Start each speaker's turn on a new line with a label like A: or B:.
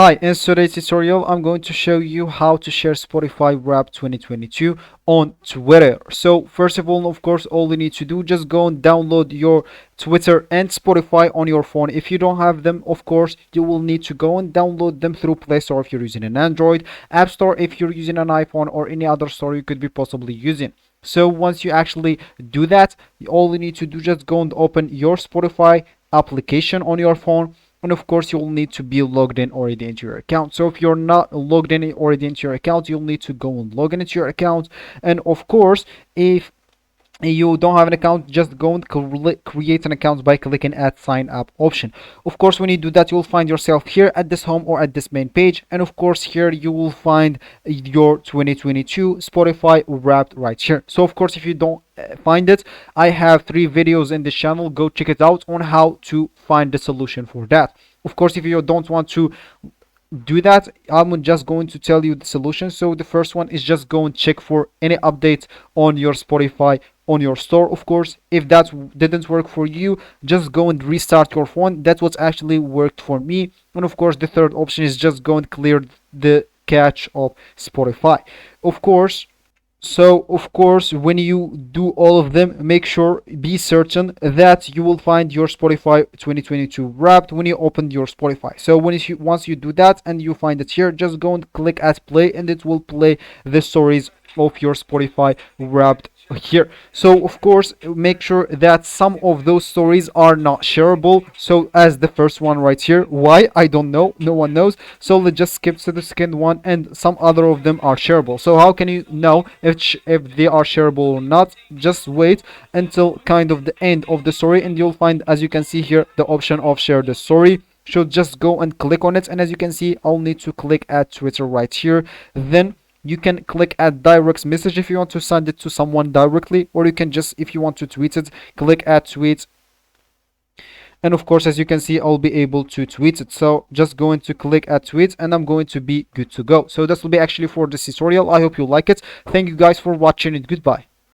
A: Hi, in today's tutorial, I'm going to show you how to share Spotify Wrapped 2022 on Twitter. So first of all, of course, all you need to do, just go and download your Twitter and Spotify on your phone. If you don't have them, of course, you will need to go and download them through Play Store if you're using an Android, App Store if you're using an iPhone, or any other store you could be possibly using. So once you actually do that, all you need to do, just go and open your Spotify application on your phone, and of course you'll need to be logged in already into your account. So if you're not logged in already into your account, you'll need to go and log in into your account. And of course, if you don't have an account, just go and create an account by clicking at sign up option. Of course, when you do that, you'll find yourself here at this home or at this main page, and of course here you will find your 2022 Spotify Wrapped right here. So of course, if you don't find it, I have 3 videos in this channel. Go check it out on how to find the solution for that. Of course, if you don't want to do that, I'm just going to tell you the solution. So the first one is just go and check for any updates on your Spotify on your store. Of course, if that didn't work for you, just go and restart your phone. That's what's actually worked for me. And of course, the third option is just go and clear the cache of Spotify. Of course, when you do all of them, make sure, be certain that you will find your Spotify 2022 Wrapped when you open your Spotify. So once you do that and you find it here, just go and click at play, and it will play the stories of your Spotify Wrapped here. So of course, make sure that some of those stories are not shareable. So as the first one right here, why, I don't know, no one knows. So let's just skip to the second one, and some other of them are shareable. So how can you know if they are shareable or not? Just wait until kind of the end of the story, and you'll find, as you can see here, the option of share the story. Should just go and click on it, and as you can see, I'll need to click at Twitter right here. Then you can click at direct message if you want to send it to someone directly, or you can just, if you want to tweet it, click at tweet. And of course, as you can see, I'll be able to tweet it. So just going to click at tweet, and I'm going to be good to go. So this will be actually for this tutorial. I hope you like it. Thank you guys for watching it. Goodbye.